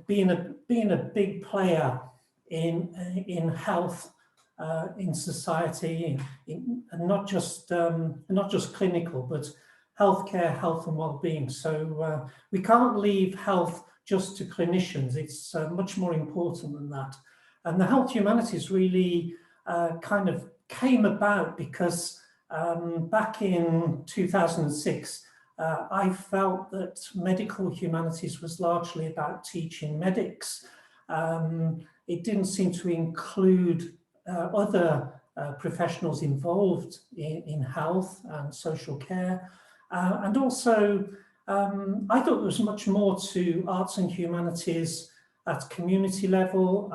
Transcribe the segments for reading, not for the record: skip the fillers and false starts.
being a big player in health in society, and not just clinical, but healthcare, health and well-being. So we can't leave health just to clinicians. It's much more important than that. And the Health Humanities really kind of came about because back in 2006, I felt that medical humanities was largely about teaching medics. It didn't seem to include other professionals involved in health and social care. And also, I thought there was much more to arts and humanities at community level,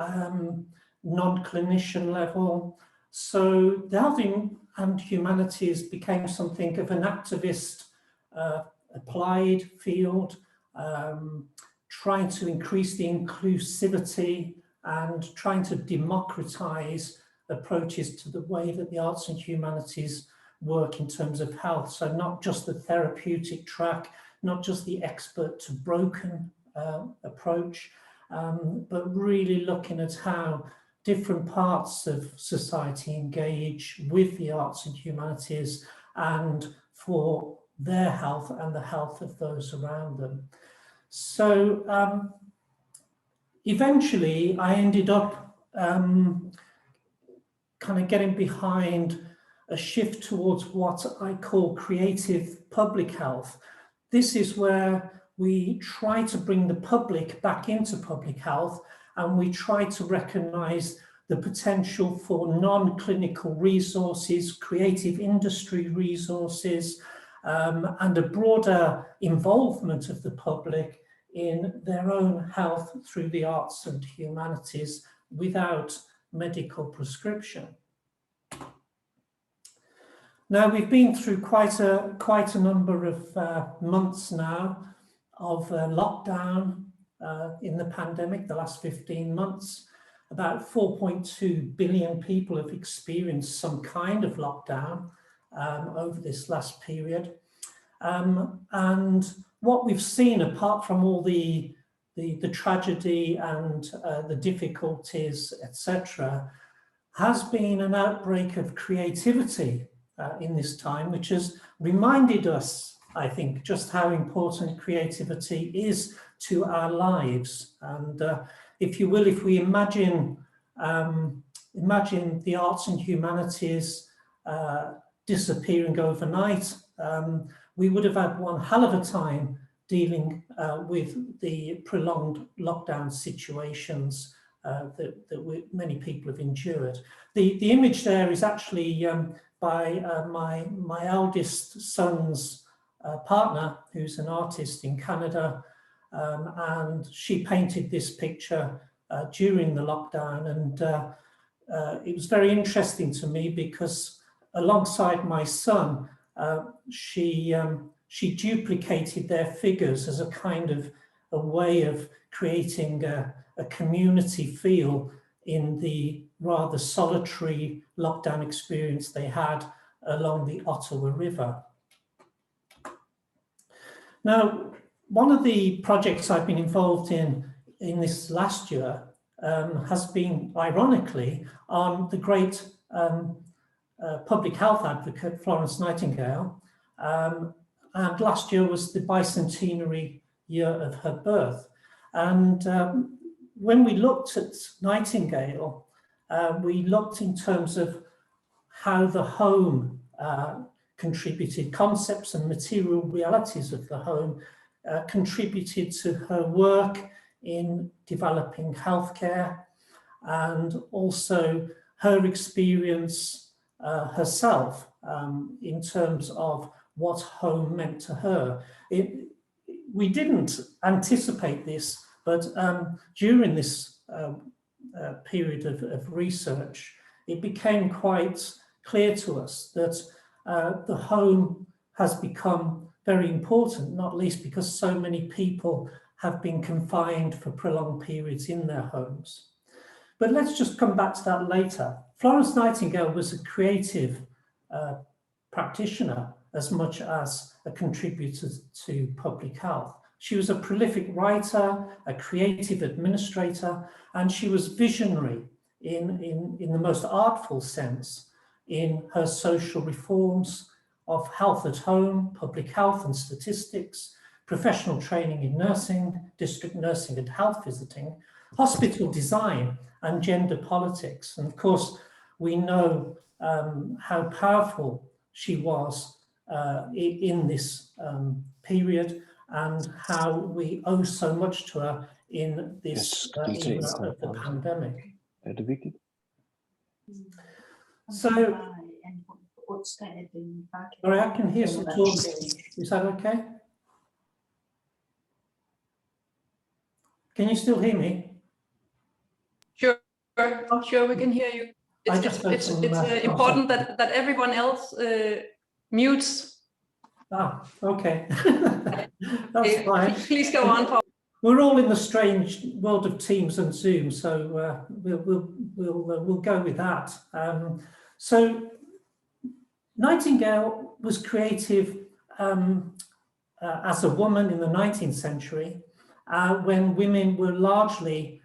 non-clinician level. So the health and humanities became something of an activist applied field, trying to increase the inclusivity and trying to democratize approaches to the way that the arts and humanities work in terms of health. So not just the therapeutic track, not just the expert to broken approach, but really looking at how different parts of society engage with the arts and humanities and for their health and the health of those around them. So eventually I ended up kind of getting behind a shift towards what I call creative public health. This is where we try to bring the public back into public health, and we try to recognize the potential for non-clinical resources, creative industry resources, and a broader involvement of the public in their own health through the arts and humanities without medical prescription. Now, we've been through quite a number of months now of lockdown in the pandemic, the last 15 months. About 4.2 billion people have experienced some kind of lockdown over this last period. And what we've seen, apart from all the tragedy and the difficulties, etc., has been an outbreak of creativity in this time, which has reminded us, I think, just how important creativity is to our lives. And if you will, if we imagine the arts and humanities disappearing overnight, we would have had one hell of a time dealing with the prolonged lockdown situations that many people have endured. The image there is actually by my eldest son's partner, who's an artist in Canada, and she painted this picture during the lockdown, and it was very interesting to me because alongside my son, she duplicated their figures as a kind of a way of creating a community feel in the rather solitary lockdown experience they had along the Ottawa River. Now, one of the projects I've been involved in this last year has been, ironically, on the great public health advocate, Florence Nightingale. And last year was the bicentenary year of her birth. And when we looked at Nightingale, we looked in terms of how the home contributed, concepts and material realities of the home contributed to her work in developing healthcare, and also her experience herself in terms of what home meant to her. We didn't anticipate this, but during this period of research, it became quite clear to us that the home has become very important, not least because so many people have been confined for prolonged periods in their homes. But let's just come back to that later. Florence Nightingale was a creative practitioner as much as a contributor to public health. She was a prolific writer, a creative administrator, and she was visionary in the most artful sense in her social reforms of health at home, public health and statistics, professional training in nursing, district nursing and health visiting, hospital design and gender politics. And of course, we know how powerful she was in this period, and how we owe so much to her in this era of the pandemic. So, sorry, I can hear some talking. Is that okay? Can you still hear me? Sure, sure, we can hear you. It's important that everyone else mutes. Ah, okay. That's fine. Please go on, Paul. We're all in the strange world of Teams and Zoom, so we'll go with that. So Nightingale was creative as a woman in the 19th century, when women were largely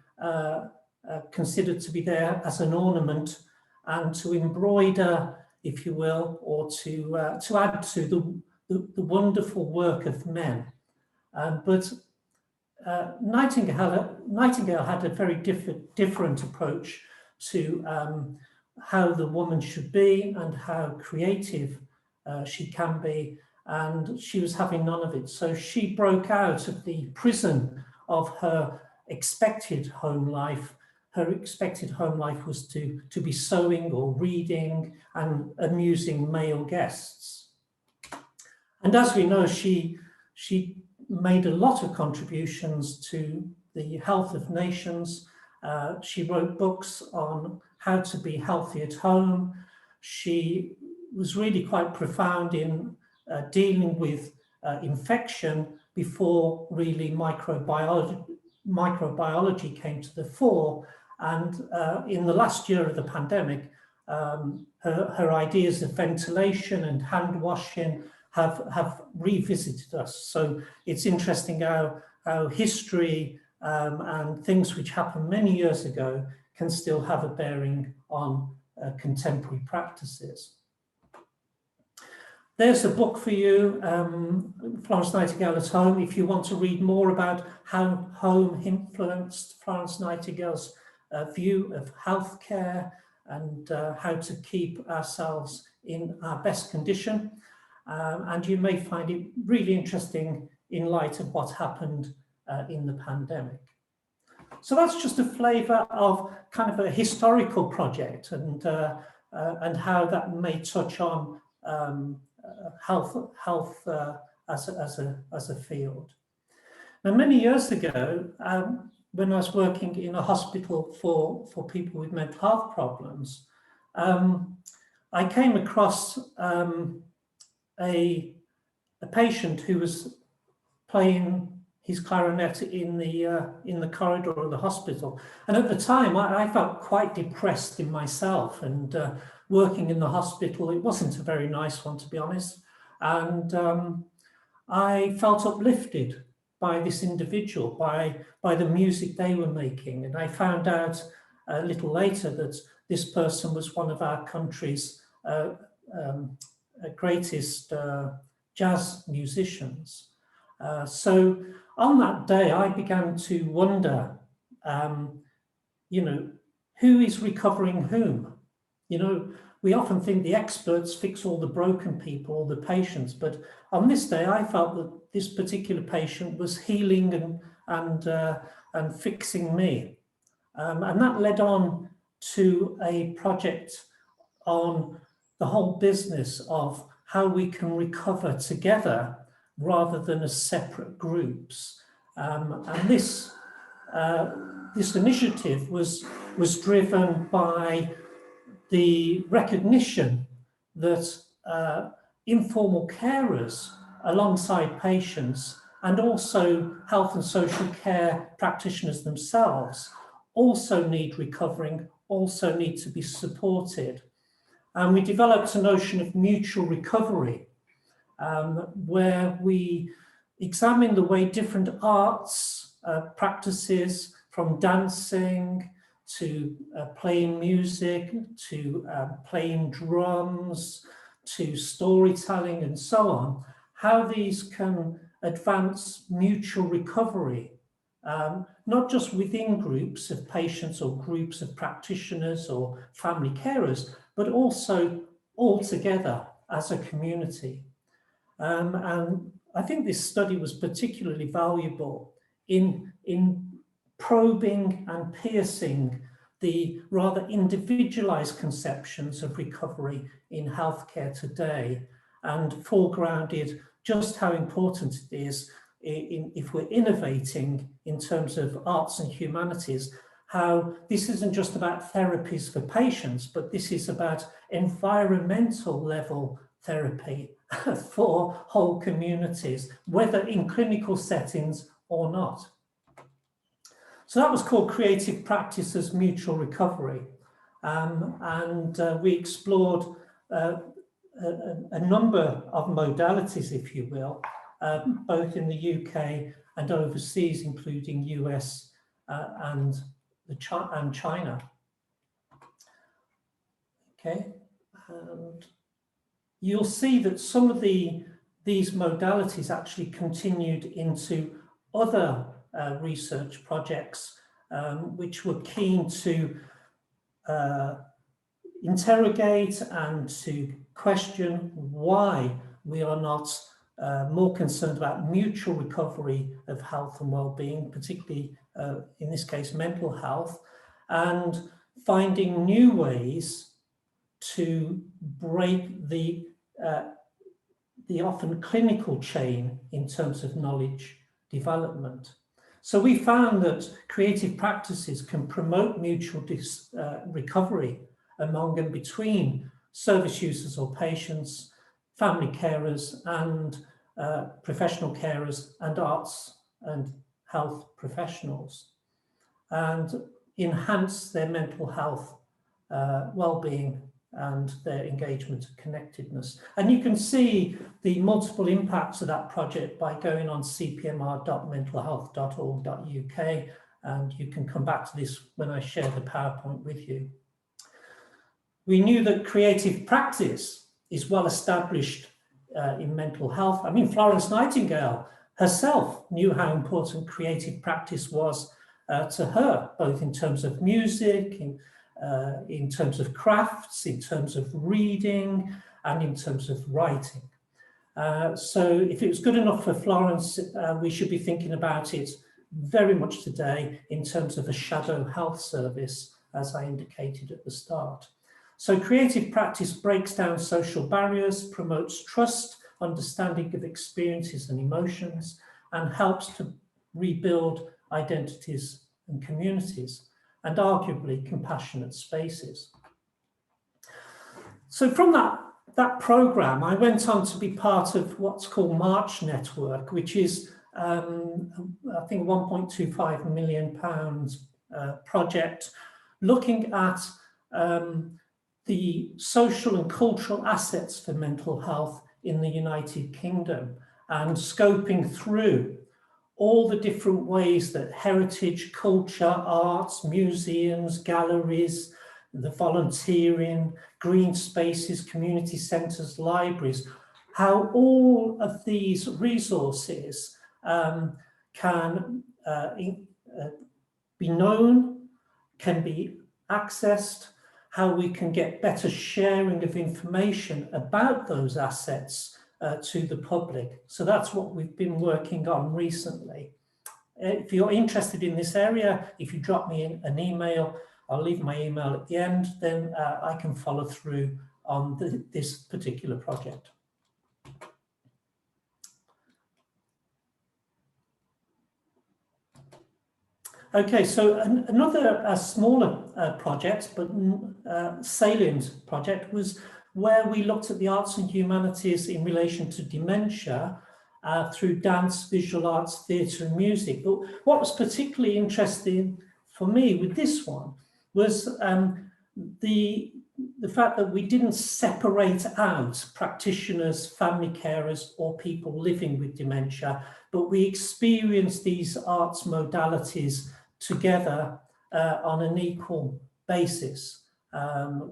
considered to be there as an ornament and to embroider, if you will, or to add to the wonderful work of men. But Nightingale had a very different approach to how the woman should be and how creative she can be, and she was having none of it. So she broke out of the prison of her expected home life. Her expected home life was to be sewing or reading and amusing male guests. And as we know, she made a lot of contributions to the health of nations. She wrote books on how to be healthy at home. She was really quite profound in dealing with infection before really microbiology came to the fore. And in the last year of the pandemic, her ideas of ventilation and hand washing have revisited us. So it's interesting how history and things which happened many years ago can still have a bearing on contemporary practices. There's a book for you, Florence Nightingale at Home, if you want to read more about how home influenced Florence Nightingale's view of healthcare and how to keep ourselves in our best condition. And you may find it really interesting in light of what happened in the pandemic. So that's just a flavour of kind of a historical project and how that may touch on health as a field. Now, many years ago, when I was working in a hospital for people with mental health problems, I came across a patient who was playing his clarinet in the corridor of the hospital, and at the time I felt quite depressed in myself, and working in the hospital, it wasn't a very nice one, to be honest, and I felt uplifted by this individual, by the music they were making, and I found out a little later that this person was one of our country's greatest jazz musicians. So on that day, I began to wonder, who is recovering whom? We often think the experts fix all the broken people, all the patients, but on this day, I felt that this particular patient was healing and fixing me. And that led on to a project on the whole business of how we can recover together rather than as separate groups. And this initiative was driven by the recognition that informal carers alongside patients and also health and social care practitioners themselves also need recovering, also need to be supported. And we developed a notion of mutual recovery, where we examine the way different arts practices, from dancing to playing music, to playing drums, to storytelling and so on, how these can advance mutual recovery, not just within groups of patients or groups of practitioners or family carers, but also all together as a community. And I think this study was particularly valuable in probing and piercing the rather individualized conceptions of recovery in healthcare today, and foregrounded just how important it is if we're innovating in terms of arts and humanities, how this isn't just about therapies for patients, but this is about environmental level therapy for whole communities, whether in clinical settings or not. So that was called Creative Practice as Mutual Recovery. We explored a number of modalities, if you will, both in the UK and overseas, including US and China. Okay, and you'll see that some of these modalities actually continued into other research projects, which were keen to interrogate and to question why we are not more concerned about mutual recovery of health and well-being, particularly in this case mental health, and finding new ways to break the often clinical chain in terms of knowledge development. So we found that creative practices can promote mutual recovery among and between service users or patients, family carers and professional carers and arts and health professionals, and enhance their mental health well-being and their engagement and connectedness. And you can see the multiple impacts of that project by going on cpmr.mentalhealth.org.uk, and you can come back to this when I share the PowerPoint with you. We knew that creative practice is well established in mental health. I mean, Florence Nightingale herself knew how important creative practice was to her, both in terms of music, in terms of crafts, in terms of reading, and in terms of writing. So if it was good enough for Florence, we should be thinking about it very much today in terms of a shadow health service, as I indicated at the start. So creative practice breaks down social barriers, promotes trust, understanding of experiences and emotions, and helps to rebuild identities and communities, and arguably compassionate spaces. So from that program, I went on to be part of what's called March Network, which is, I think, £1.25 million project looking at the social and cultural assets for mental health in the United Kingdom, and scoping through all the different ways that heritage, culture, arts, museums, galleries, the volunteering, green spaces, community centres, libraries, how all of these resources can be known, can be accessed, how we can get better sharing of information about those assets to the public. So that's what we've been working on recently. If you're interested in this area, if you drop me an email, I'll leave my email at the end, then I can follow through on this particular project. Okay, so another smaller project, but salient project, was where we looked at the arts and humanities in relation to dementia through dance, visual arts, theatre and music. But what was particularly interesting for me with this one was the the fact that we didn't separate out practitioners, family carers, or people living with dementia, but we experienced these arts modalities together on an equal basis.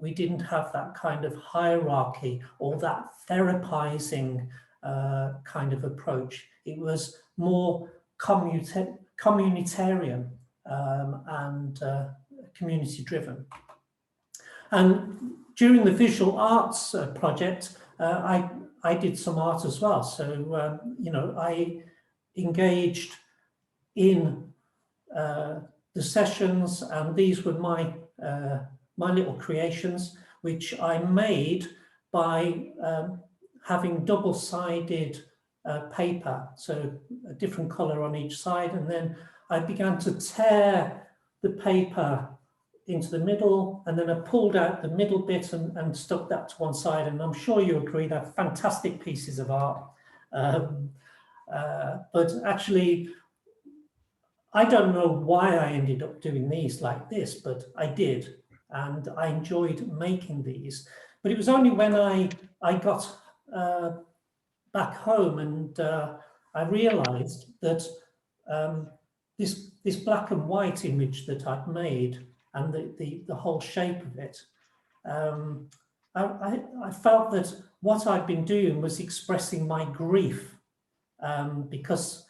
We didn't have that kind of hierarchy or that therapizing kind of approach. It was more communitarian and community-driven. And during the visual arts project, I did some art as well. So, you know, I engaged in the sessions, and these were my little creations, which I made by having double-sided paper, so a different color on each side, and then I began to tear the paper into the middle, and then I pulled out the middle bit and stuck that to one side. And I'm sure you agree they're fantastic pieces of art. But actually, I don't know why I ended up doing these like this, but I did, and I enjoyed making these. But it was only when I got back home and I realized that this black and white image that I'd made and the whole shape of it, I felt that what I'd been doing was expressing my grief, because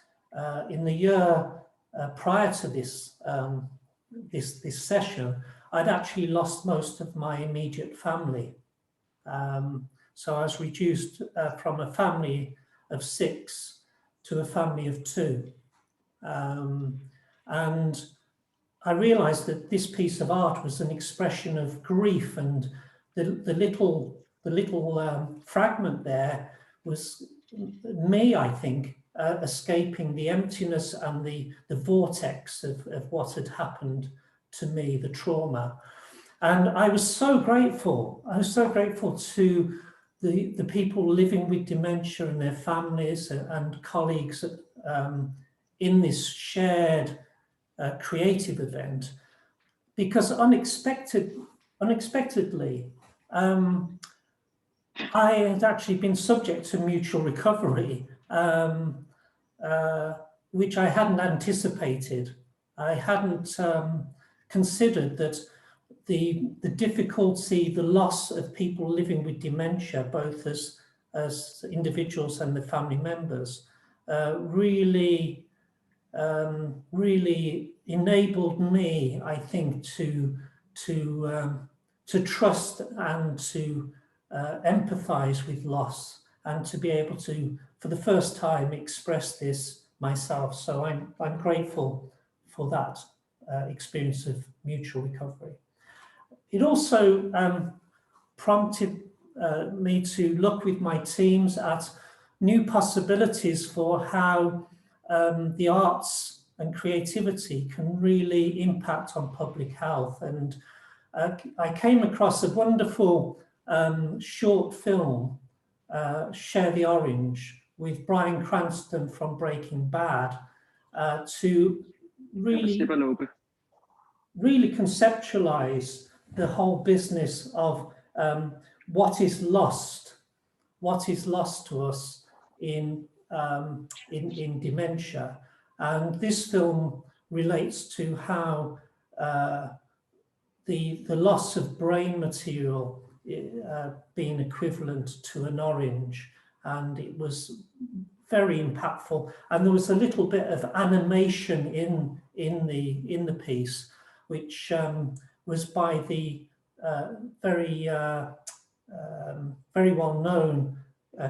in the year prior to this this session, I'd actually lost most of my immediate family. So I was reduced from a family of 6 to a family of 2. And I realized that this piece of art was an expression of grief, and the little fragment there was me, I think, escaping the emptiness and the vortex of what had happened to me, the trauma. And I was so grateful. I was so grateful to the people living with dementia and their families and colleagues in this shared creative event, because unexpectedly, I had actually been subject to mutual recovery, which I hadn't anticipated. I hadn't considered that the difficulty, the loss of people living with dementia, both as individuals and the family members, really enabled me, I think, to trust and to empathize with loss, and to be able to, for the first time, express this myself. So I'm grateful for that experience of mutual recovery. It also prompted me to look with my teams at new possibilities for how the arts and creativity can really impact on public health. And I came across a wonderful short film, Share the Orange, with Bryan Cranston from Breaking Bad, to really conceptualize the whole business of what is lost to us in dementia. And this film relates to how the loss of brain material being equivalent to an orange, and it was very impactful. And there was a little bit of animation in the piece, which was by the very well-known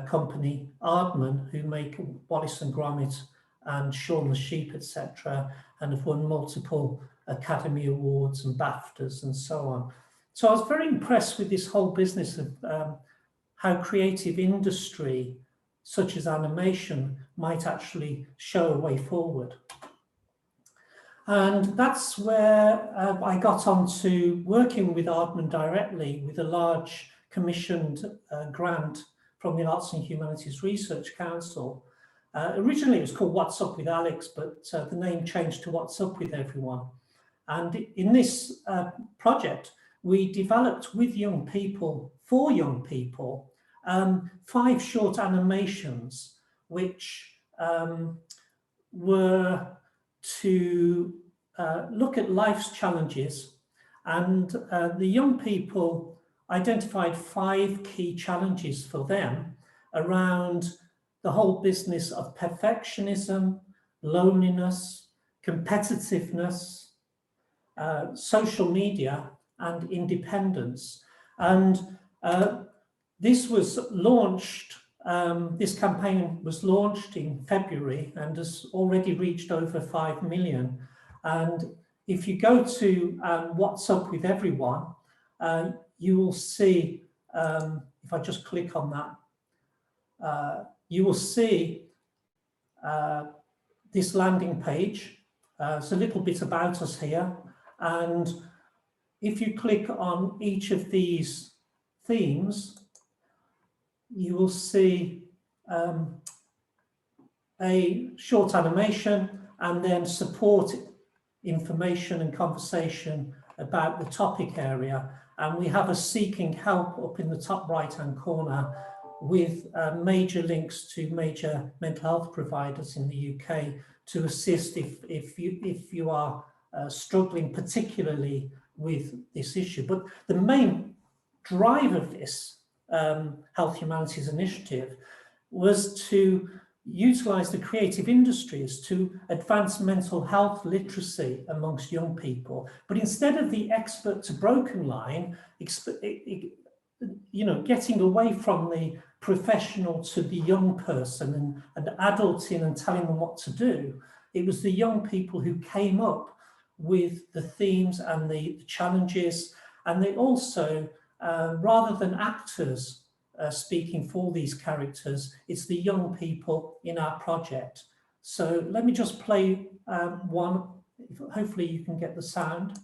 company Aardman, who make Wallace and Gromit and Shaun the Sheep, etc., and have won multiple Academy Awards and BAFTAs and so on. So I was very impressed with this whole business of how creative industry, such as animation, might actually show a way forward. And that's where I got onto working with Aardman directly, with a large commissioned grant from the Arts and Humanities Research Council. Originally it was called What's Up with Alex, but the name changed to What's Up with Everyone. And in this project, we developed with young people, for young people, 5 short animations, which were to look at life's challenges. And the young people identified 5 key challenges for them around the whole business of perfectionism, loneliness, competitiveness, social media, and independence. And this was launched, this campaign was launched in February and has already reached over 5 million. And if you go to What's Up With Everyone, you will see, if I just click on that, you will see this landing page. It's a little bit about us here. And if you click on each of these themes, you will see a short animation and then support information and conversation about the topic area. And we have a seeking help up in the top right-hand corner with major links to major mental health providers in the UK to assist if you are struggling particularly with this issue. But the main drive of this Health Humanities initiative was to utilise the creative industries to advance mental health literacy amongst young people. But instead of the expert to broken line, getting away from the professional to the young person and adulting and telling them what to do, it was the young people who came up with the themes and the challenges. And they also, rather than actors speaking for these characters, it's the young people in our project. So let me just play one. Hopefully you can get the sound.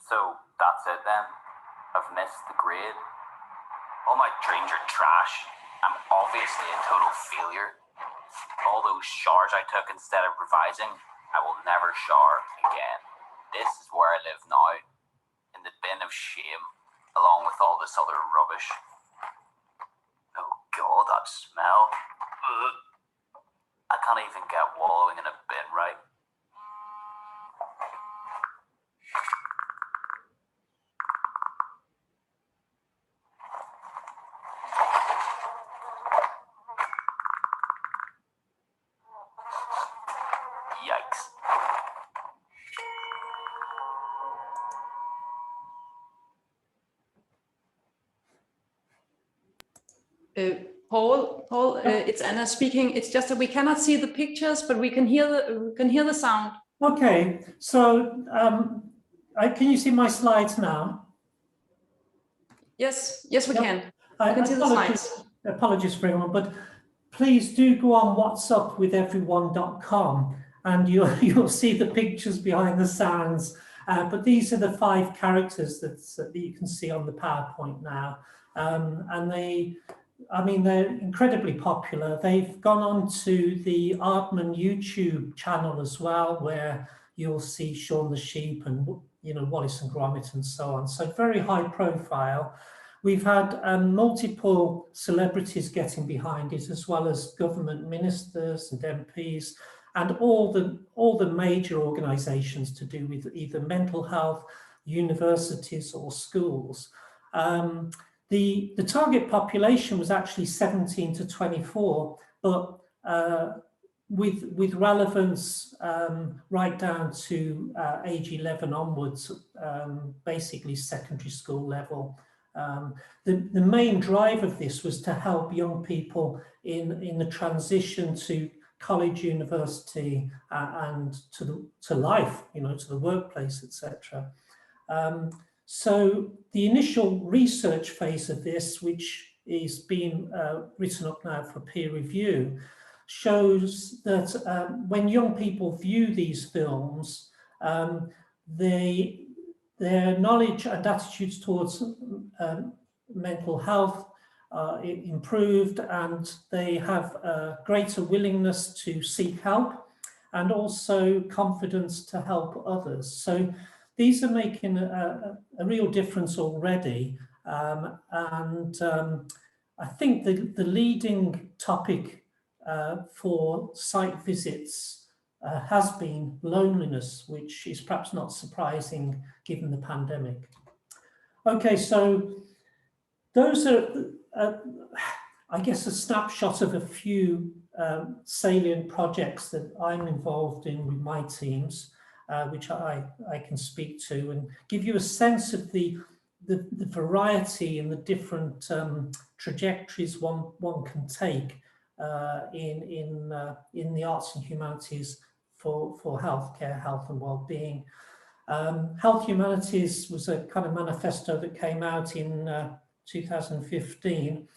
So that's it then. I've missed the grade. All my dreams are trash. I'm obviously a total failure. All those showers I took instead of revising, I will never shower again. This is where I live now, in the bin of shame, along with all this other rubbish. Oh God, that smell. Ugh. I can't even get wallowing in a bin right. Yikes. Paul, it's Anna speaking. It's just that we cannot see the pictures, but we can hear the sound. Okay, so can you see my slides now? Yes, we can. I can see the slides. Apologies for everyone, but please do go on whatsupwitheveryone.com and you'll see the pictures behind the sounds. But these are the 5 characters that you can see on the PowerPoint now, and they're incredibly popular. They've gone on to the Aardman YouTube channel as well, where you'll see Shaun the Sheep and Wallace and Gromit and so on. So very high profile. We've had multiple celebrities getting behind it, as well as government ministers and MPs, and all the major organisations to do with either mental health, universities or schools. The target population was actually 17 to 24, but with relevance right down to age 11 onwards, basically secondary school level. The main drive of this was to help young people in the transition to college, university, and to life, to the workplace, etc. So the initial research phase of this, which is being written up now for peer review, shows that when young people view these films, their knowledge and attitudes towards mental health improved, and they have a greater willingness to seek help, and also confidence to help others. So these are making a real difference already. I think the leading topic for site visits has been loneliness, which is perhaps not surprising given the pandemic. Okay, so those are, I guess, a snapshot of a few salient projects that I'm involved in with my teams, which I can speak to and give you a sense of the variety and the different trajectories one can take in the arts and humanities for healthcare, health and well-being. Health Humanities was a kind of manifesto that came out in 2015,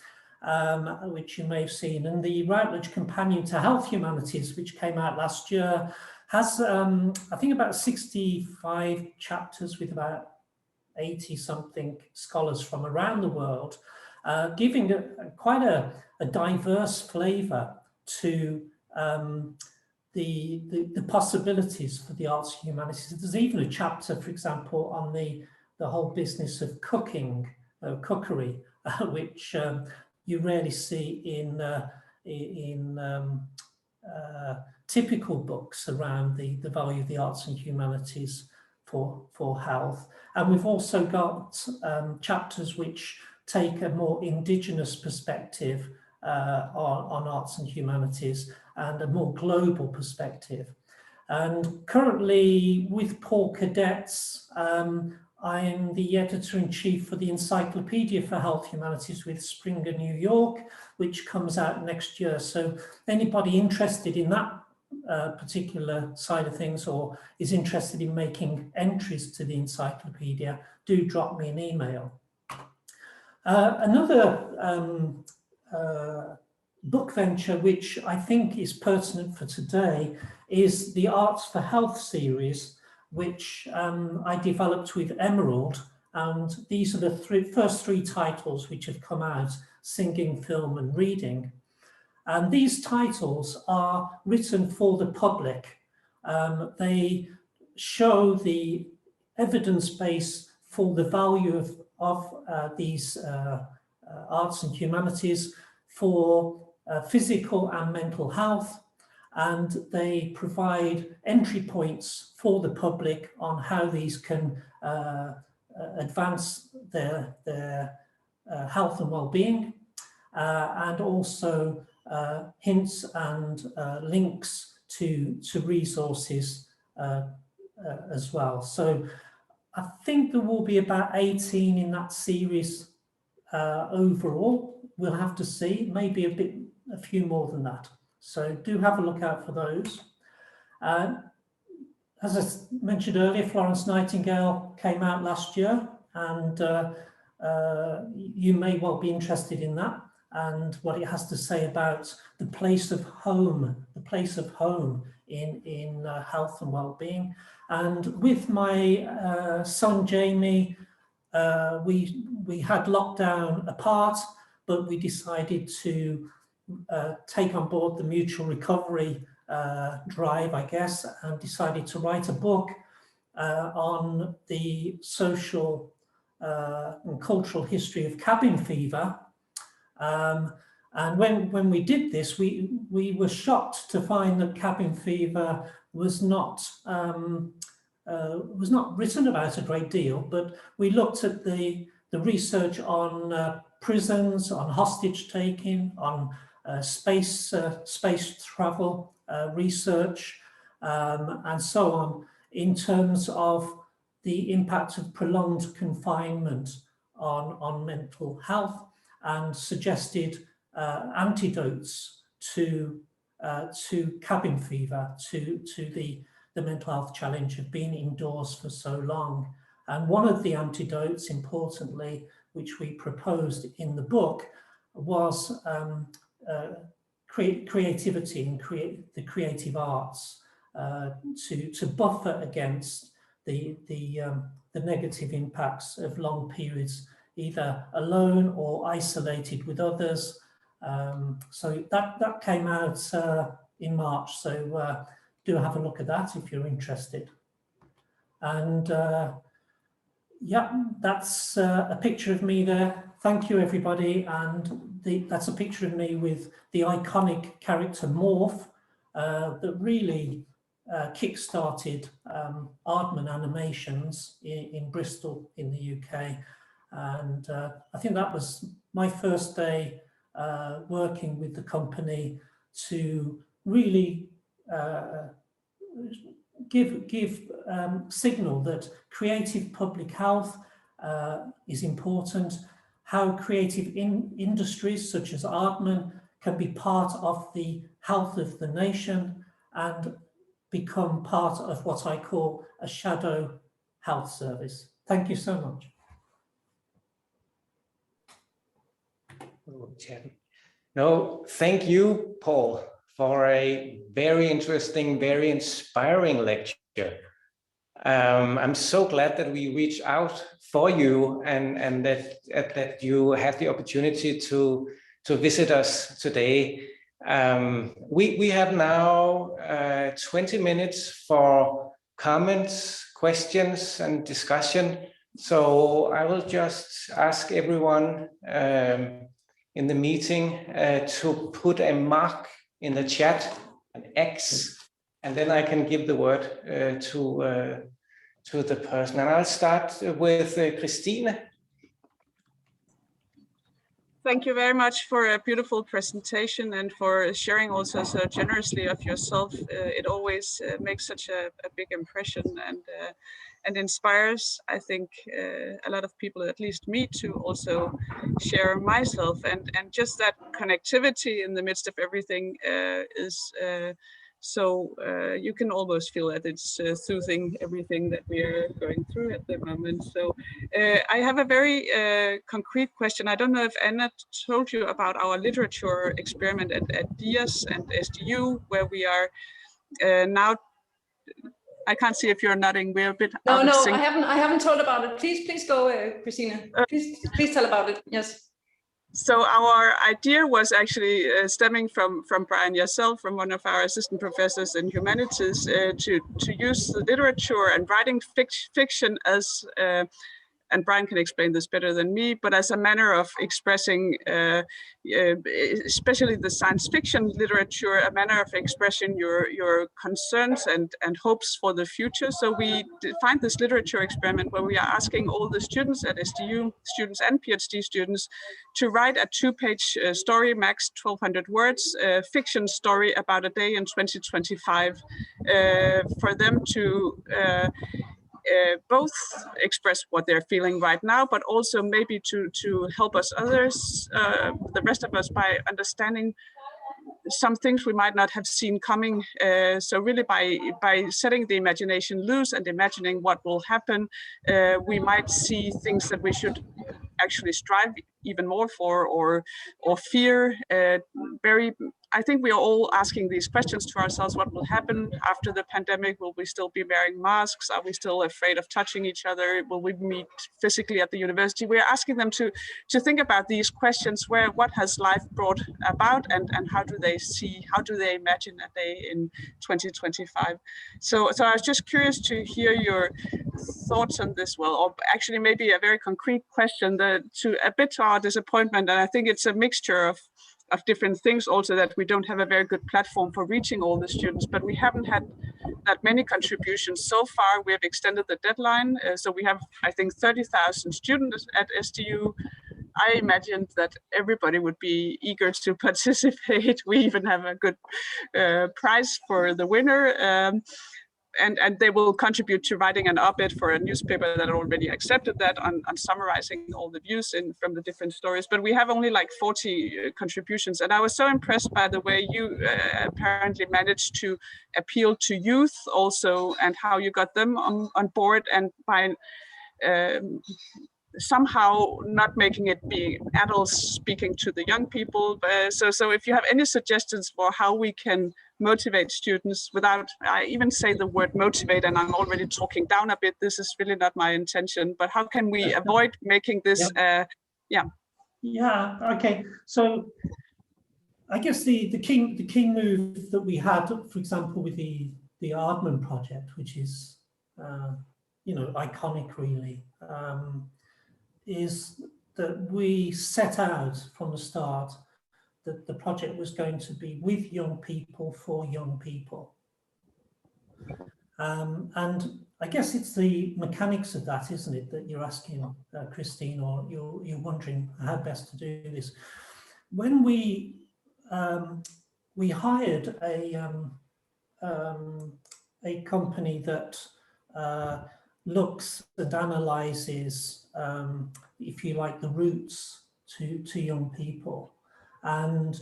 which you may have seen, and the Routledge Companion to Health Humanities, which came out last year, has I think about 65 chapters with about 80-something scholars from around the world, giving quite a diverse flavour to the possibilities for the arts and humanities. There's even a chapter, for example, on the whole business of cooking, cookery, which you rarely see in typical books around the value of the arts and humanities for health. And we've also got chapters which take a more indigenous perspective on arts and humanities and a more global perspective. And currently with Paul Cadet's, I'm the editor-in-chief for the Encyclopedia for Health Humanities with Springer, New York, which comes out next year. So anybody interested in that particular side of things or is interested in making entries to the encyclopedia, do drop me an email. Another book venture which I think is pertinent for today is the Arts for Health series, which I developed with Emerald, and these are the first three titles which have come out: Singing, Film and Reading. And these titles are written for the public. They show the evidence base for the value of these arts and humanities for physical and mental health, and they provide entry points for the public on how these can advance their health and well-being, and also hints and links to resources as well. So I think there will be about 18 in that series overall. We'll have to see, maybe a few more than that. So do have a look out for those. As I mentioned earlier, Florence Nightingale came out last year, and you may well be interested in that and what it has to say about the place of home, in health and well-being. And with my son Jamie, we had lockdown apart, but we decided to take on board the mutual recovery drive, I guess, and decided to write a book on the social and cultural history of cabin fever. And when we did this, we were shocked to find that cabin fever was not written about a great deal, but we looked at the research on prisons, on hostage taking, on space travel research, and so on, in terms of the impact of prolonged confinement on mental health, and suggested antidotes to cabin fever, to the mental health challenge of being indoors for so long. And one of the antidotes, importantly, which we proposed in the book, was creativity and the creative arts to buffer against the negative impacts of long periods, either alone or isolated with others. So that came out in March. So do have a look at that if you're interested. And yeah, that's a picture of me there. Thank you, everybody. And that's a picture of me with the iconic character Morph that really kick-started Aardman Animations in Bristol in the UK. And I think that was my first day working with the company to really give signal that creative public health is important, how creative industries such as Aardman can be part of the health of the nation and become part of what I call a shadow health service. Thank you so much. No, thank you, Paul, for a very interesting, very inspiring lecture. I'm so glad that we reached out for you and that you had the opportunity to visit us today. We have now 20 minutes for comments, questions, and discussion. So I will just ask everyone in the meeting to put a mark in the chat, an X, and then I can give the word to the person. And I'll start with Christine. Thank you very much for a beautiful presentation and for sharing also so generously of yourself. It always makes such a big impression and inspires, I think, a lot of people, at least me, to also share myself. And just that connectivity in the midst of everything is so you can almost feel that it's soothing everything that we are going through at the moment. So I have a very concrete question. I don't know if Anna told you about our literature experiment at D-IAS and SDU, where we are now. I can't see if you're nodding. We're a bit out of sync. I haven't told about it. Please go, Christina. Please tell about it. Yes. So our idea was actually stemming from Brian Yassel, from one of our assistant professors in humanities, to use the literature and writing fiction as, and Brian can explain this better than me, but as a manner of expressing, especially the science fiction literature, a manner of expressing your concerns and hopes for the future. So we defined this literature experiment where we are asking all the students at SDU, students and PhD students, to write a 2-page story, max 1,200 words, fiction story about a day in 2025, for them to both express what they're feeling right now, but also maybe to help us others, the rest of us, by understanding some things we might not have seen coming. So really by setting the imagination loose and imagining what will happen, we might see things that we should actually strive even more for or fear. I think we are all asking these questions to ourselves. What will happen after the pandemic? Will we still be wearing masks? Are we still afraid of touching each other? Will we meet physically at the university? We're asking them to think about these questions. What has life brought about, and how do they imagine a day in 2025? So I was just curious to hear your thoughts on this, or actually maybe a very concrete question to our disappointment. And I think it's a mixture of different things also, that we don't have a very good platform for reaching all the students, but we haven't had that many contributions so far. We have extended the deadline, so we have, I think, 30,000 students at SDU. I imagined that everybody would be eager to participate. We even have a good prize for the winner. And they will contribute to writing an op-ed for a newspaper that already accepted that on summarizing all the views from the different stories. But we have only like 40 contributions. And I was so impressed by the way you apparently managed to appeal to youth also, and how you got them on board, and by somehow not making it be adults speaking to the young people. So if you have any suggestions for how we can motivate students without, I even say the word motivate, and I'm already talking down a bit, this is really not my intention, but how can we avoid making this, Yeah, okay. So I guess the key move that we had, for example, with the the Aardman project, which is, you know, iconic really, is that we set out from the start that the project was going to be with young people for young people. And I guess it's the mechanics of that, isn't it, that you're asking, Christine, or you're wondering how best to do this. When we hired a company that looks and analyzes, if you like, the routes to young people. And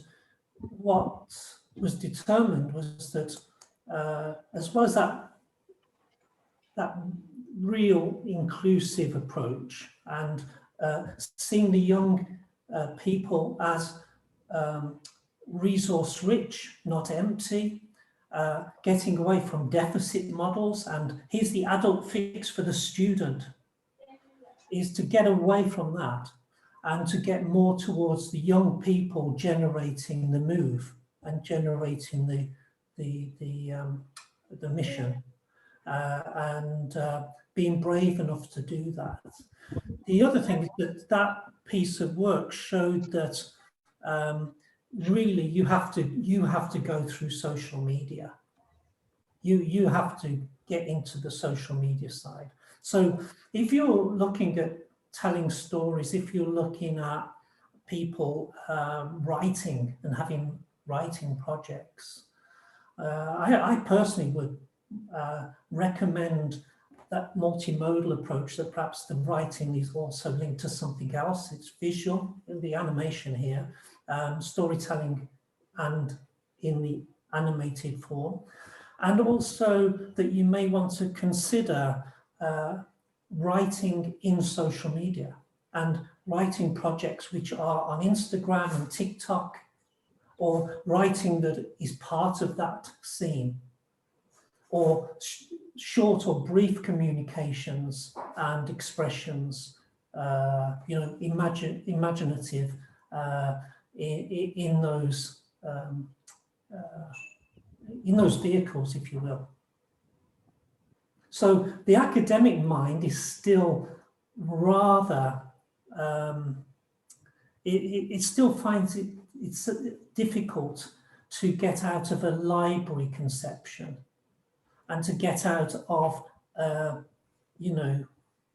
what was determined was that as well as that real inclusive approach and seeing the young people as resource rich, not empty, getting away from deficit models, and here's the adult fix for the student, is to get away from that and to get more towards the young people generating the move and generating the mission, and being brave enough to do that. The other thing is that that piece of work showed that really you have to go through social media. You have to get into the social media side. So if you're looking at telling stories, if you're looking at people writing and having writing projects, I personally would recommend that multimodal approach, that perhaps the writing is also linked to something else. It's visual, the animation here, storytelling and in the animated form. And also that you may want to consider writing in social media and writing projects which are on Instagram and TikTok, or writing that is part of that scene, or short or brief communications and expressions, you know, imaginative in those vehicles, if you will. So the academic mind is still rather, it still finds it's difficult to get out of a library conception and to get out of, you know,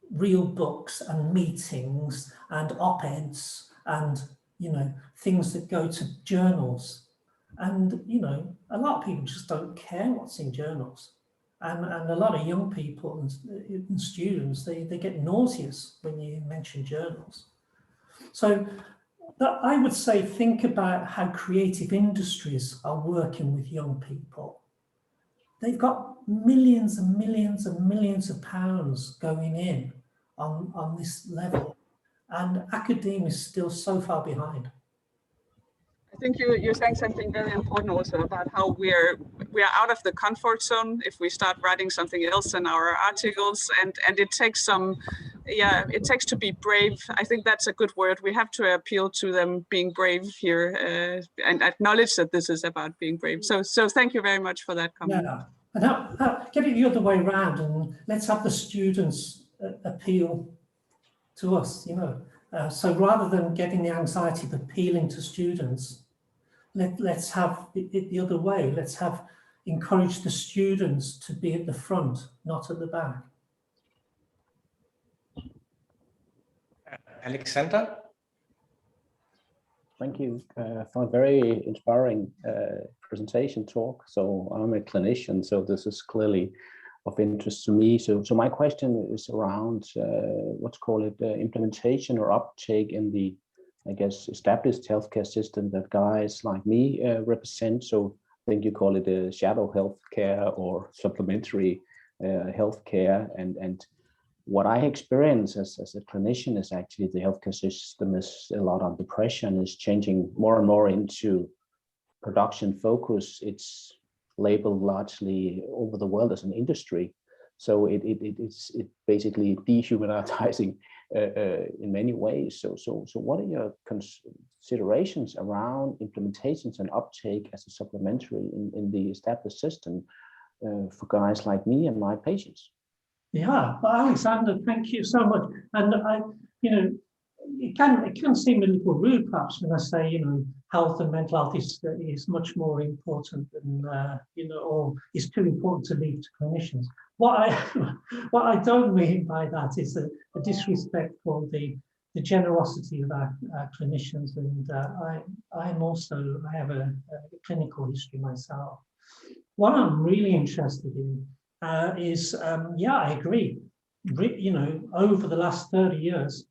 real books and meetings and op-eds and, you know, things that go to journals. And, you know, a lot of people just don't care what's in journals. And a lot of young people and students, they get nauseous when you mention journals. So I would say, think about how creative industries are working with young people. They've got millions and millions and millions of pounds going in on this level. And academia is still so far behind. I think you're saying something very important also about how we are out of the comfort zone if we start writing something else in our articles, and it takes some, yeah, it takes to be brave. I think that's a good word. We have to appeal to them being brave here and acknowledge that this is about being brave. So thank you very much for that comment. Yeah, and get it the other way around, and let's have the students appeal to us, you know. So rather than getting the anxiety of appealing to students, let's have it the other way. Let's encourage the students to be at the front, not at the back. Alexander? Thank you for a very inspiring presentation talk. So I'm a clinician, so this is clearly of interest to me. So my question is around what's called implementation or uptake in the, I guess, established healthcare system that guys like me represent. So I think you call it a shadow healthcare or supplementary healthcare. And what I experience as a clinician is actually the healthcare system is a lot under pressure and is changing more and more into production focus. It's labeled largely over the world as an industry. So it's basically dehumanizing in many ways. So what are your considerations around implementations and uptake as a supplementary in the established system? for guys like me and my patients. Yeah, well, Alexander, thank you so much. And it can seem a little rude perhaps when I say, health and mental health is much more important than, or is too important to leave to clinicians. What I don't mean by that is a disrespect for the generosity of our clinicians, and I have a clinical history myself. What I'm really interested in is, I agree. Over the last 30 years,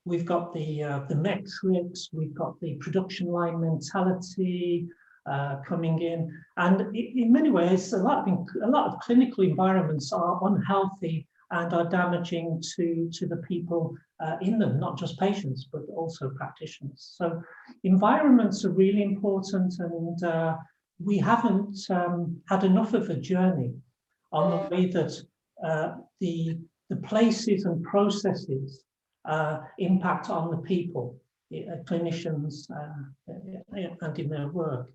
we've got the metrics, we've got the production line mentality coming in, and in many ways, a lot of clinical environments are unhealthy and are damaging to the people in them, not just patients, but also practitioners. So environments are really important, and we haven't had enough of a journey on the way that the places and processes impact on the people, clinicians, and in their work.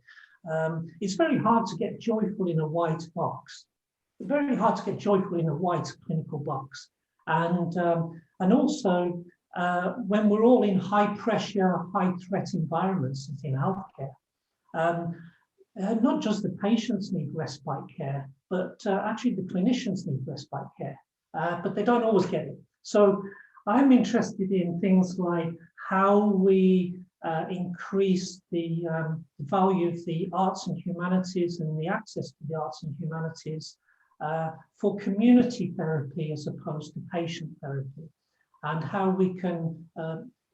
It's very hard to get joyful in a white box. Very hard to get joyful in a white clinical box, and also when we're all in high pressure, high threat environments in healthcare. Not just the patients need respite care, but actually the clinicians need respite care, but they don't always get it. So I'm interested in things like how we increase the value of the arts and humanities and the access to the arts and humanities for community therapy as opposed to patient therapy, and how we can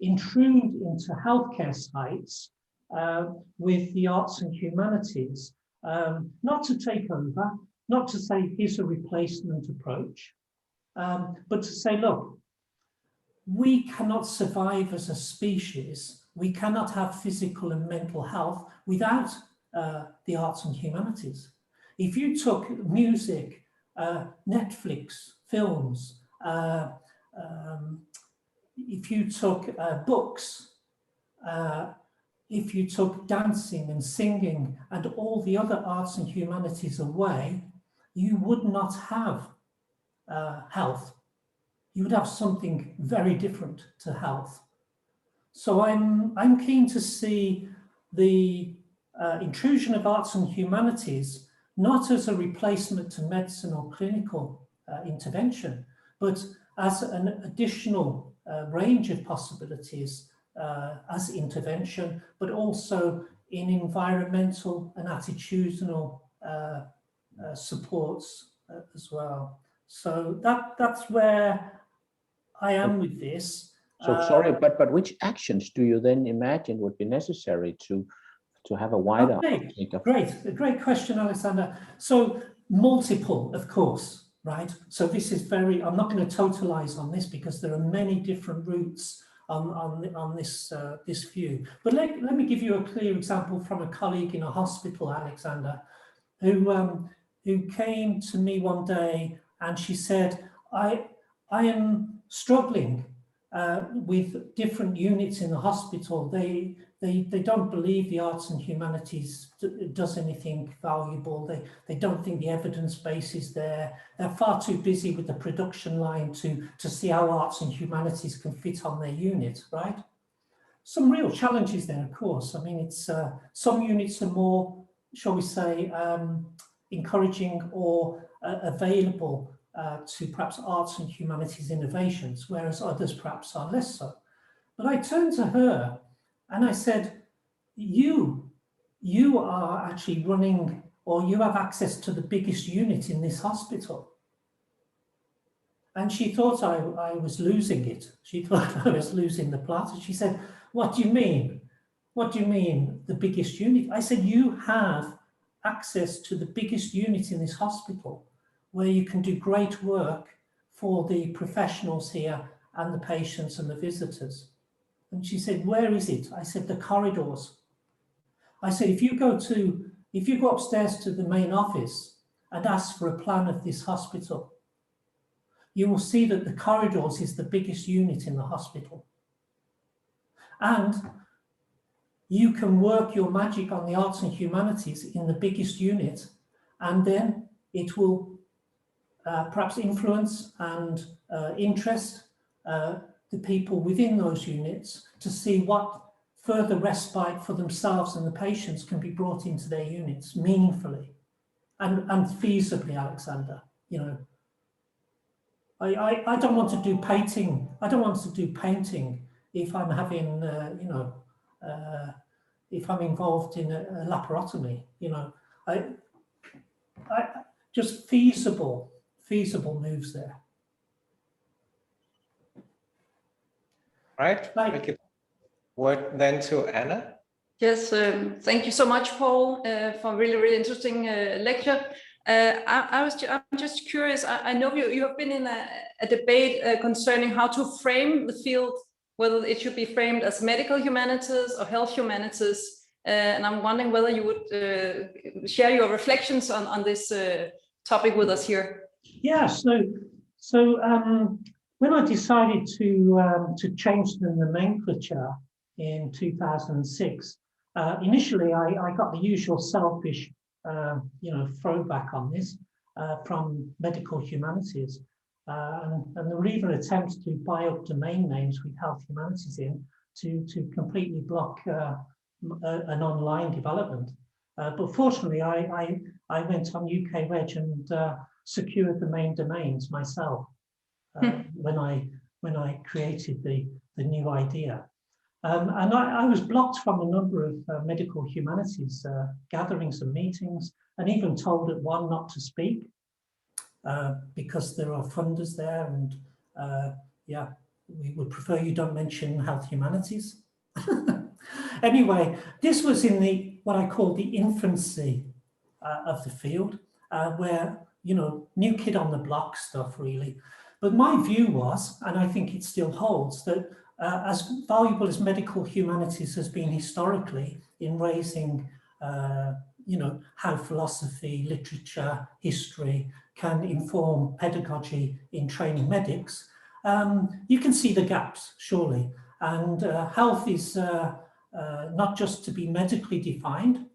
intrude into healthcare sites with the arts and humanities, not to take over, not to say here's a replacement approach, but to say, look, we cannot survive as a species, we cannot have physical and mental health without the arts and humanities. If you took music, Netflix, films, if you took books, if you took dancing and singing and all the other arts and humanities away, you would not have health. You would have something very different to health. So I'm keen to see the intrusion of arts and humanities not as a replacement to medicine or clinical intervention, but as an additional range of possibilities as intervention, but also in environmental and attitudinal supports as well. So that's where I am with this. So sorry, but which actions do you then imagine would be necessary to have a wider uptake of? Great question, Alexander. So multiple, of course, right? So this is I'm not going to totalize on this because there are many different routes on this view. But let me give you a clear example from a colleague in a hospital, Alexander, who came to me one day and she said, I am struggling with different units in the hospital. They don't believe the arts and humanities does anything valuable. They don't think the evidence base is there. They're far too busy with the production line to see how arts and humanities can fit on their unit, right? Some real challenges there, of course. I mean, it's some units are more, shall we say, encouraging or available to perhaps arts and humanities innovations, whereas others perhaps are less so. But I turned to her and I said, you are actually running, or you have access to the biggest unit in this hospital. And she thought I was losing it. She thought I was losing the plot. And she said, what do you mean? What do you mean, the biggest unit? I said, you have access to the biggest unit in this hospital where you can do great work for the professionals here and the patients and the visitors. And she said, where is it? I said, the corridors. I said, if you go upstairs to the main office and ask for a plan of this hospital, you will see that the corridors is the biggest unit in the hospital. And you can work your magic on the arts and humanities in the biggest unit and then it will perhaps influence and interest the people within those units to see what further respite for themselves and the patients can be brought into their units meaningfully and feasibly, Alexander. You know, I don't want to do painting. I don't want to do painting if I'm having, you know, if I'm involved in a laparotomy. You know, I just feasible moves there. Right. Make it word then to Anna. Yes, thank you so much, Paul, for a really interesting lecture. I'm just curious. I know you have been in a debate concerning how to frame the field, whether it should be framed as medical humanities or health humanities. And I'm wondering whether you would share your reflections on this topic with us here. Yeah. So when I decided to change the nomenclature in 2006, initially I got the usual selfish, you know, throwback on this from medical humanities, and there were even attempts to buy up domain names with health humanities in to completely block an online development. But fortunately, I went on UK Reg and secured the main domains myself when I created the new idea. And I was blocked from a number of medical humanities gatherings and meetings, and even told at one not to speak because there are funders there, and yeah, we would prefer you don't mention health humanities. Anyway, this was in what I call the infancy of the field, where, you know, new kid on the block stuff really. But my view was, and I think it still holds, that as valuable as medical humanities has been historically in raising, you know, how philosophy, literature, history can inform pedagogy in training medics, you can see the gaps, surely. And health is not just to be medically defined.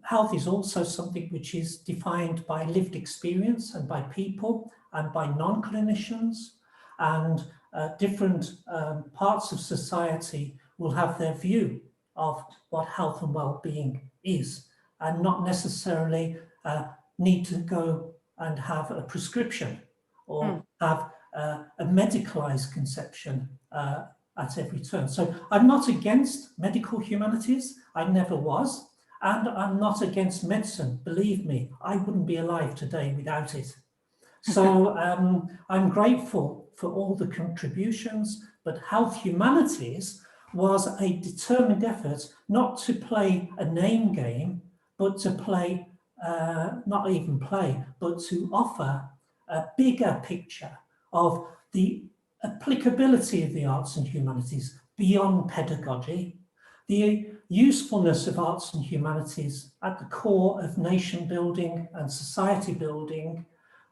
Health is also something which is defined by lived experience and by people and by non-clinicians, and different parts of society will have their view of what health and well-being is, and not necessarily need to go and have a prescription or have a medicalized conception at every turn. So I'm not against medical humanities, I never was, and I'm not against medicine. Believe me, I wouldn't be alive today without it. So I'm grateful for all the contributions, but health humanities was a determined effort not to play a name game, but to play, not even play, but to offer a bigger picture of the applicability of the arts and humanities beyond pedagogy, the usefulness of arts and humanities at the core of nation building and society building,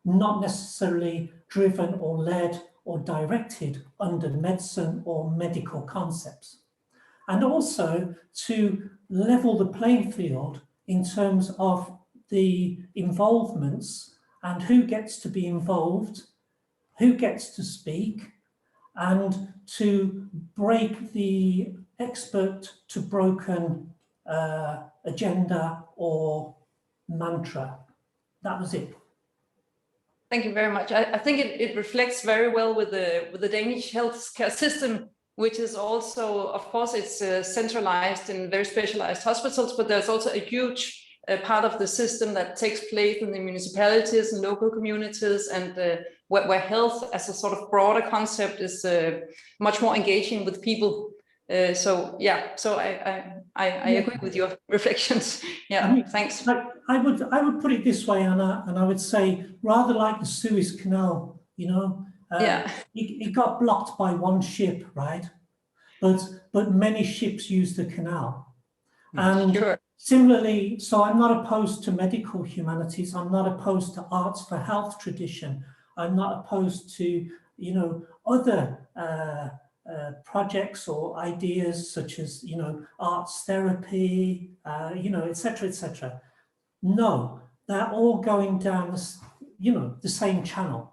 not necessarily driven or led or directed under medicine or medical concepts. And also to level the playing field in terms of the involvements and who gets to be involved, who gets to speak, and to break the expert to broken agenda or mantra. That was it. Thank you very much. I think it reflects very well with the Danish healthcare system, which is also, of course, it's centralized in very specialized hospitals, but there's also a huge part of the system that takes place in the municipalities and local communities, and where health as a sort of broader concept is much more engaging with people. So yeah, so I agree with your reflections. Yeah, I mean, thanks. I would put it this way, Anna, and I would say rather like the Suez Canal, you know, yeah, it got blocked by one ship, right? But many ships use the canal, and sure. Similarly, so I'm not opposed to medical humanities. I'm not opposed to arts for health tradition. I'm not opposed to, you know, other projects or ideas such as, you know, arts therapy, you know, etc., etc. No, they're all going down this, the same channel.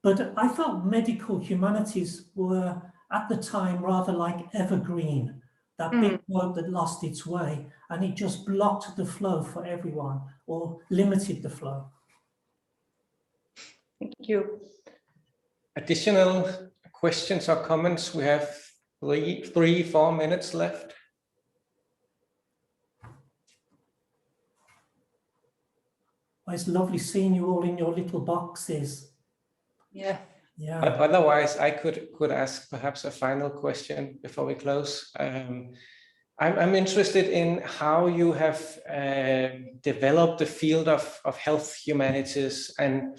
But I felt medical humanities were at the time rather like evergreen, that big work that lost its way, and it just blocked the flow for everyone or limited the flow. Thank you. Additional questions or comments? We have 4 minutes left. Well, it's lovely seeing you all in your little boxes. Yeah. Yeah. But otherwise, I could ask perhaps a final question before we close. I'm interested in how you have developed the field of health humanities, and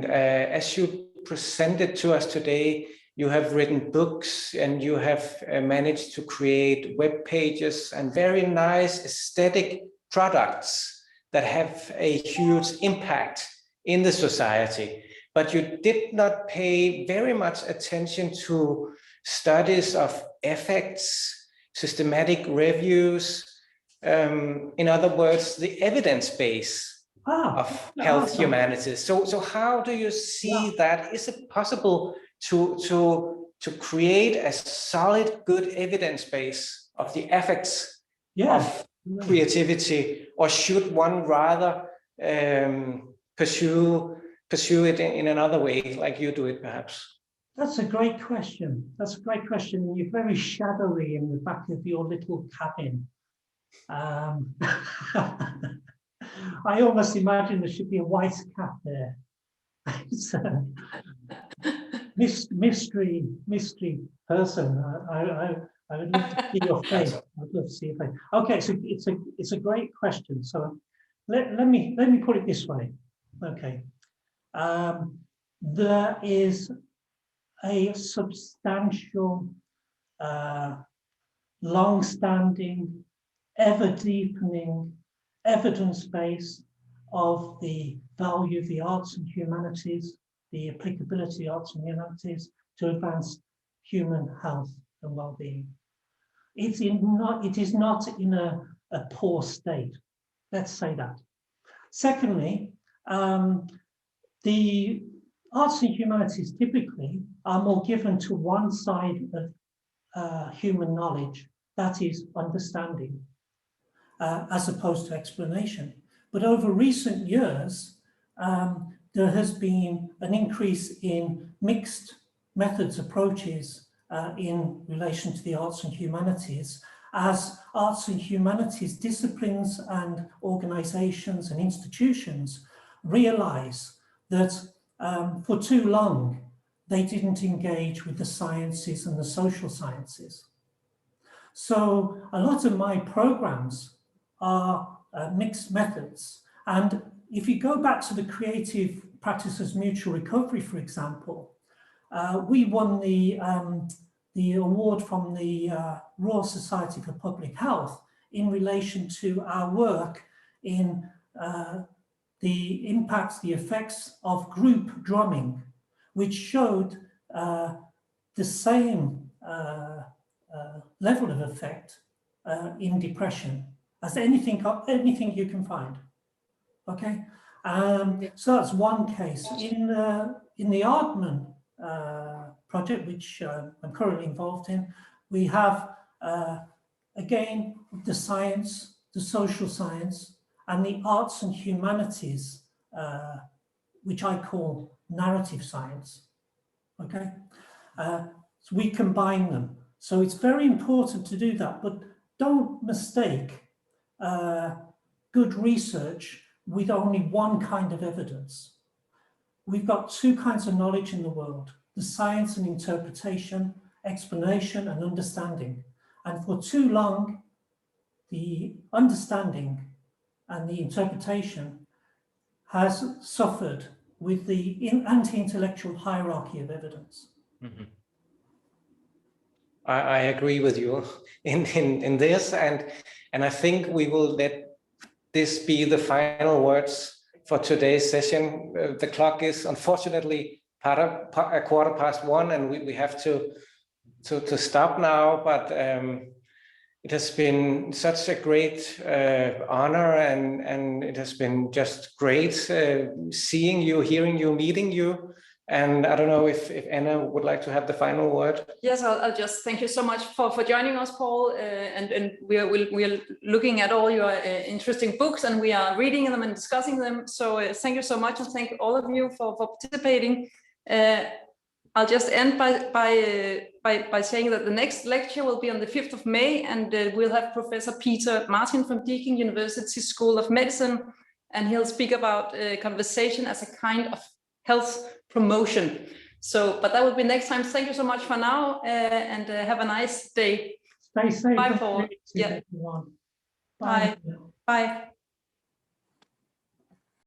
as you presented to us today, you have written books and you have managed to create web pages and very nice aesthetic products that have a huge impact in the society. But you did not pay very much attention to studies of effects, systematic reviews, in other words, the evidence base of health humanities. So how do you see that? Is it possible to create a solid, good evidence base of the effects of creativity, or should one rather pursue it in another way, like you do it, perhaps? That's a great question. That's a great question. You're very shadowy in the back of your little cabin. I almost imagine there should be a white cat there. It's a mystery person. I would love to see your face. I'd love to see your face. Okay, so it's a great question. So let me put it this way. Okay. There is a substantial, long-standing, ever-deepening evidence base of the value of the arts and humanities, the applicability of arts and humanities to advance human health and well-being. It is not in a poor state. Let's say that. Secondly, the arts and humanities typically are more given to one side of human knowledge, that is understanding, as opposed to explanation. But over recent years, there has been an increase in mixed methods approaches in relation to the arts and humanities, as arts and humanities disciplines and organizations and institutions realize that for too long, they didn't engage with the sciences and the social sciences. So a lot of my programs are mixed methods. And if you go back to the Creative Practices Mutual Recovery, for example, we won the award from the Royal Society for Public Health in relation to our work in the impacts, the effects of group drumming, which showed the same level of effect in depression as anything you can find. Okay, so that's one case. In the Ardman project, which I'm currently involved in, we have again the science, the social science, and the arts and humanities, which I call narrative science. Okay, so we combine them. So it's very important to do that, but don't mistake good research with only one kind of evidence. We've got two kinds of knowledge in the world: the science and interpretation, explanation and understanding. And for too long, the understanding and the interpretation has suffered with the anti-intellectual hierarchy of evidence. Mm-hmm. I agree with you in this, and I think we will let this be the final words for today's session. The clock is unfortunately 1:15, and we have to stop now. But It has been such a great honor, and it has been just great seeing you, hearing you, meeting you. And I don't know if Anna would like to have the final word. Yes, I'll just thank you so much for joining us, Paul. And we are looking at all your interesting books, and we are reading them and discussing them. So thank you so much, and thank all of you for participating. I'll just end by saying that the next lecture will be on the 5th of May, and we'll have Professor Peter Martin from Deakin University School of Medicine, and he'll speak about conversation as a kind of health promotion. So, but that will be next time. Thank you so much for now, and have a nice day. Stay safe. Bye, Paul. Yeah. Bye. Bye.